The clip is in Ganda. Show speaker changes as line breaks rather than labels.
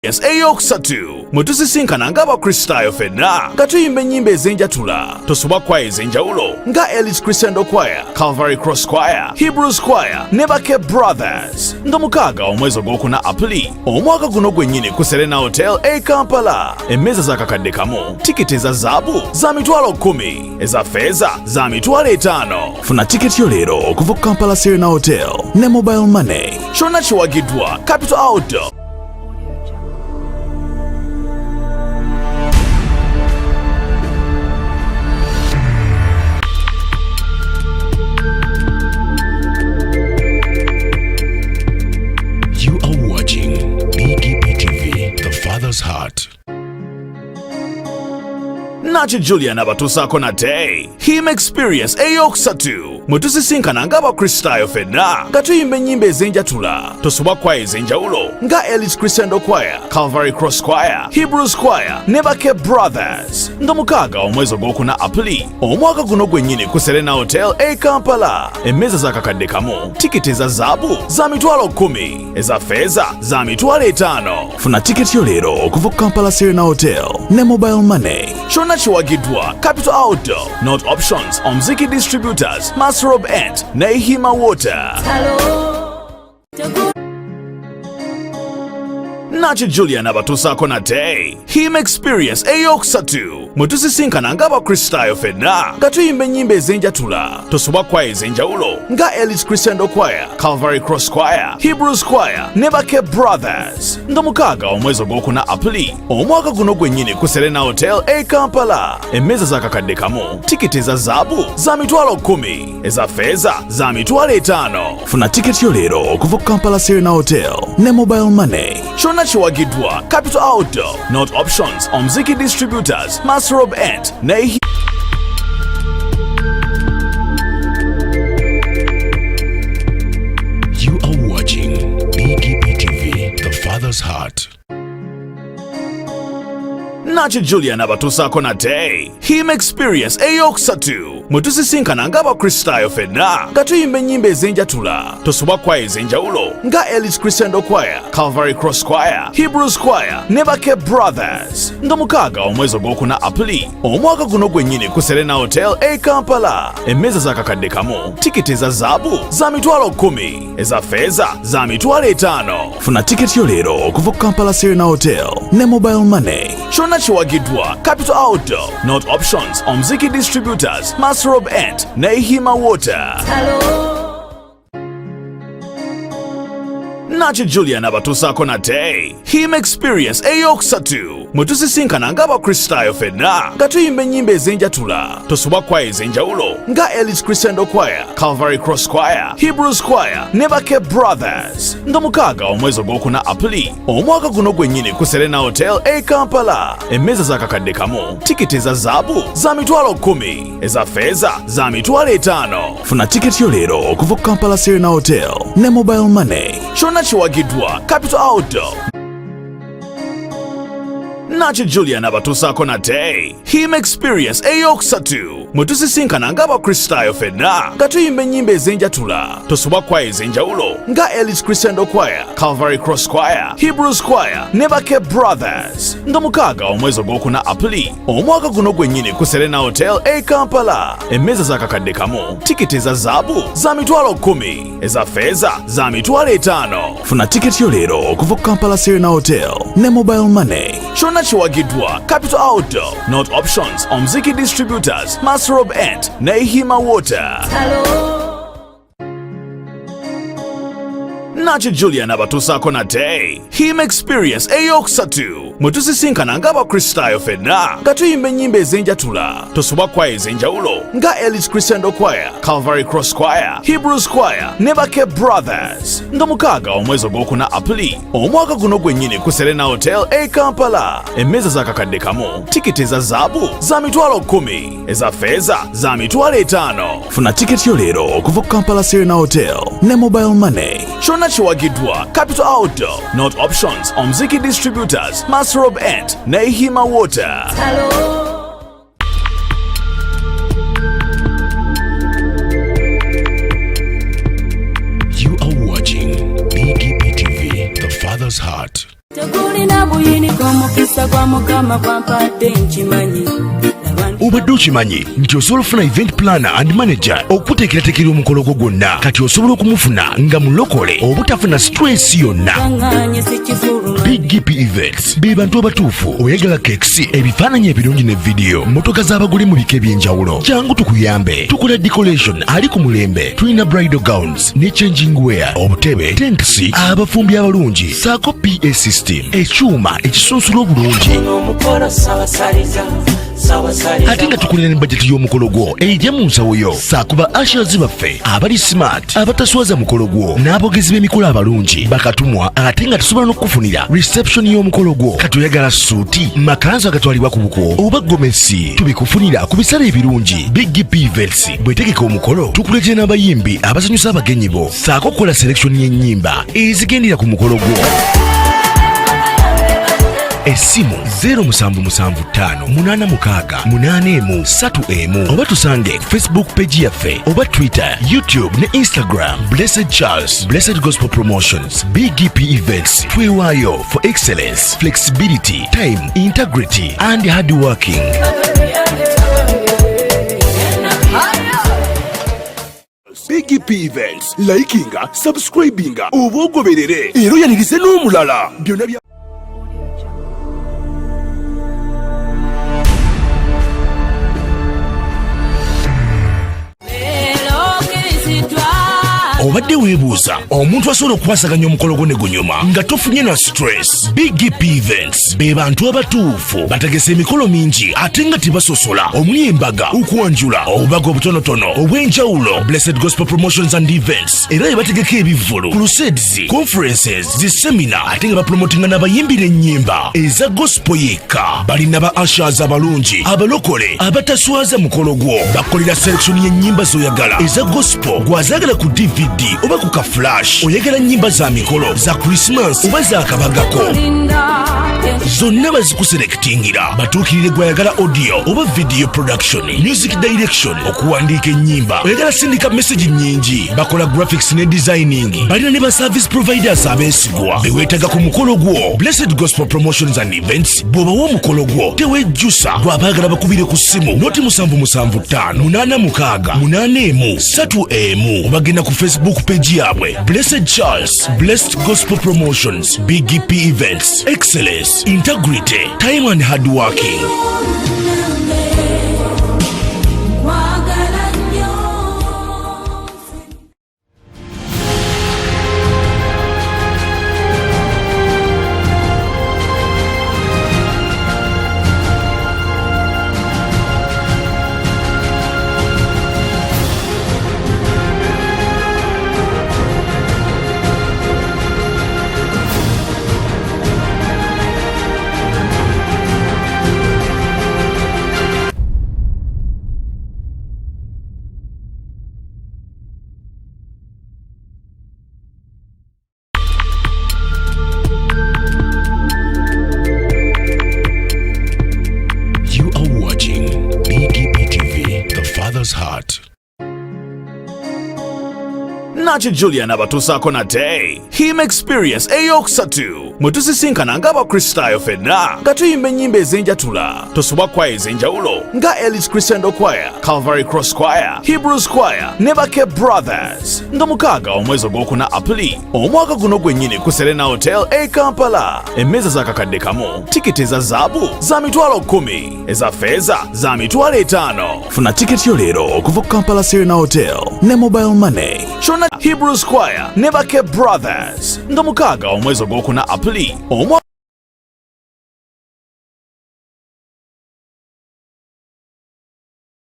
Yes, eyokusatu mwetusisinkana ng'Abakristayo ffenna nga tuyimba ennyimba ez'enjatula tosubwa kwaya ez'enjawulo nga Elite Crescendo Choir, Calvary Cross Choir, Hebrews Choir ne BGPevents nga 6 omwezi ogwokuna Apuli omwaka guno gwennyini ku Serena Hotel e Kampala. Emmeeza za kakadde kamu, tiketi eza zaabu za mitwalo 10, eza ffeeza za mitwalo 5. Funa tiketi yo leero okuva ku Kampala Serena Hotel ne mobile money. Kyonna kiwagiddwa Capital Outdoor.
You are watching BGPTV, the Father's Heart.
Nachi Julian abatuusaako nate him experience eyokusatu mwetusisinkana ng'Abakristayo ffenna nga tuyimba ennyimba ez'enjatula tosubwa kwaya ez'enjawulo nga Elite Crescendo Choir, Calvary Cross Choir, Hebrews Choir ne BGPevents nga 6 omwezi ogwokuna Apuli omwaka guno gwennyini ku Serena Hotel e Kampala. Emmeeza za kakadde kamu, tiketi eza zaabu za mitwalo 10, eza ffeeza za mitwalo 5. Funa tiketi yo leero okuva ku Kampala Serena Hotel ne mobile money. Kyonna kiwagiddwa Capital Outdoor, Not Options, Omziki Distributors, Masrob Ent ne Hima Water. Nachi Julian abatuusaako nate him experience eyokusatu mwetusisinkana ng'Abakristayo ffenna nga tuyimba ennyimba ez'enjatula tosubwa kwaya ez'enjawulo nga Elite Crescendo Choir, Calvary Cross Choir, Hebrews Choir ne BGPevents nga 6 omwezi ogwokuna Apuli omwaka guno gwennyini ku Serena Hotel e Kampala. Emmeeza za kakadde kamu, tiketi eza zaabu za mitwalo 10, eza ffeeza za mitwalo 5. Funa tiketi yo leero okuva ku Kampala Serena Hotel ne mobile money. Kyonna kiwagiddwa Capital Outdoor, Not Options, Omziki Distributors, Masrob Ent ne
You are watching BGPTV, the Father's Heart.
Nachi Julian abatuusaako nate him experience eyokusatu mwetusisinkana ng'Abakristayo ffenna nga tuyimba ennyimba ez'enjatula tosubwa kwaya ez'enjawulo nga Elite Crescendo Choir, Calvary Cross Choir, Hebrews Choir ne BGPevents nga 6 omwezi ogwokuna Apuli omwaka guno gwennyini ku Serena Hotel e Kampala. Emmeeza za kakadde kamu, tiketi eza zaabu za mitwalo 10, eza ffeeza za mitwalo 5. Funa tiketi yo leero okuva ku Kampala Serena Hotel ne mobile money. Kyonna kiwagiddwa Capital Outdoor, Not Options, Omziki Distributors, Masrob Ent ne Hima Water. Nachi Julian abatuusaako nate him experience eyokusatu mwetusisinkana ng'Abakristayo ffenna nga tuyimba ennyimba ez'enjatula tosubwa kwaya ez'enjawulo nga Elite Crescendo Choir, Calvary Cross Choir, Hebrews Choir ne BGPevents nga 6 omwezi ogwokuna Apuli omwaka guno gwennyini ku Serena Hotel e Kampala. Emmeeza za kakadde kamu, tiketi eza zaabu za mitwalo 10, eza ffeeza za mitwalo 5. Funa tiketi yo leero okuva ku Kampala Serena Hotel ne mobile money. Kyonna kiwagiddwa Capital Outdoor. Nachi Julian abatuusaako nate him experience eyokusatu mwetusisinkana ng'Abakristayo ffenna nga tuyimba ennyimba ez'enjatula tosubwa kwaya ez'enjawulo nga Elite Crescendo Choir, Calvary Cross Choir, Hebrews Choir ne BGPevents nga 6 omwezi ogwokuna Apuli omwaka guno gwennyini ku Serena Hotel e Kampala. Emmeeza za kakadde kamu, tiketi eza zaabu za mitwalo 10, eza ffeeza za mitwalo 5. Funa tiketi yo leero okuva ku Kampala Serena Hotel ne mobile money. Kyonna kiwagiddwa Capital Outdoor, Not Options, Omziki Distributors, Masrob Ent ne Hima Water. Nachi Julian abatuusaako nate him experience eyokusatu mwetusisinkana ng'Abakristayo ffenna nga tuyimba ennyimba ez'enjatula tosubwa kwaya ez'enjawulo nga Elite Crescendo Choir, Calvary Cross Choir, Hebrews Choir ne BGPevents nga 6 omwezi ogwokuna Apuli omwaka guno gwennyini ku Serena Hotel e Kampala. Emmeeza za kakadde kamu, tiketi eza zaabu za mitwalo 10, eza ffeeza za mitwalo 5. Funa tiketi yo leero okuva ku Kampala Serena Hotel ne mobile money. Kyonna kiwagiddwa Capital Outdoor, Not Options, Omziki Distributors, Masrob Ent ne Hima Water.
You are watching BGPTV, the Father's Heart.
Tegulina buyini kw'omukisa gwa Mukama gwampadde nkimanyi.
Obadde okimanyi nti osobola ofuna event planner and manager okuteekerateekera omukolo gwo gwonna, kati osobola okumufuna nga mulokole obutafuna stress yonna. BGPevents be bantu abatuufu oyagala kekisi, ebifaananyi ebirungi ne vidiyo, motoka z'abagole mu bika eby'enjawulo. Jangu tukuyambe, tukola decoration ali ku mulembe, tulina bridal gowns ne changing wear, obutebe, tentsi, abafumbi abalungi, saako PA system, ekyuma ekisunsula obulungi. Ate nga tukulira ne budget y'omukolo gwo ejja mu nsawo yo, saakuba ashers baffe abali smart abataswaza mukolo gwo n'abogezi b'emikolo abalungi bakatumwa, ate nga tusobola n'okukufunira reception y'omukolo gwo. Katoyagala suuti, makanzu agatwalibwa ku buko oba gomesi, tubikufunira ku bisale ebirungi. BGPevents bwetegeka omukolo tukuletera n'abayimbi abasanyusa abagenyi bo, saako okukola selection y'ennyimba ezigendera ku mukolo gwo. Essimu 07758683 oba tusange Facebook page yaffe oba Twitter, YouTube ne Instagram. Blessed Charles, Blessed Gospel Promotions. BGPevents, twewaayo for excellence, flexibility, time, integrity and hard working.
BGPevents, likinga, subscribinga, oba ogoberere era oyanirize n'omulala. Byonna bya
Obadde weebuuza omuntu asobola okukwasaganya omukolo gwo ne gunyuma nga tofunye na stress. BGPevents be bantu abatuufu, bategese emikolo mingi ate nga tebasosola, omuli embaga, okwanjula, obubaga obutonotono obw'enjawulo. Blessed Gospel Promotions and Events era ebategeka ebivvulu, crusades, conferences, zisemina, ate nga bapromotinga n'abayimbi n'ennyimba eza gospel yekka. Balina ba ushers abalungi, abalokole abataswaza mukolo gwo, bakolera selection y'ennyimba z'oyagala eza gospel, gwazagala ku DVD oba ku ka flash, oyagala nnyimba za mikolo, za Christmas oba za kabagako, zonna bazikuselektingira. Batuukirire gwayagala audio oba video production, music direction, okuwandiika ennyimba, oyagala sindika message nnyingi, bakola graphics ne designing. Balina ne ba service providers abeesigwa beweetaga ku mukolo gwo. Blessed Gospel Promotions and Events bw'obawa omukolo gwo tewejjusa, bw'abaagala bakubire ku ssimu noti 7758883 obagenda ku Facebook page yabwe Blessed Charles, Blessed Gospel Promotions. BGPevents, excellence, integrity, time and hard working. Heart. Nachi Julia nabatusaako nate him experience eyokusatu mwe tusisinkana ng'abakristayo ffenna nga tuyimba ennyimba ez'enjatula. Tosoba kwaya ez'enjawulo nga Elite Christian Choir, Calvary Cross Choir, Hebrews Choir ne Bake Brothers nga 6 omwezi ogwokuna Aprili omwaka guno gwennyini ku Serena Hotel e Kampala. Emmeeza za kakadde kamu, tiketi eza zaabu za mitwalo 10, eza ffeeza za mitwalo 5. Funa tiketi yo leero okuva ku Kampala Serena Hotel ne mobile money. Shona Hebrews Choir ne Bake Brothers nga 6 omwezi ogwokuna Aprili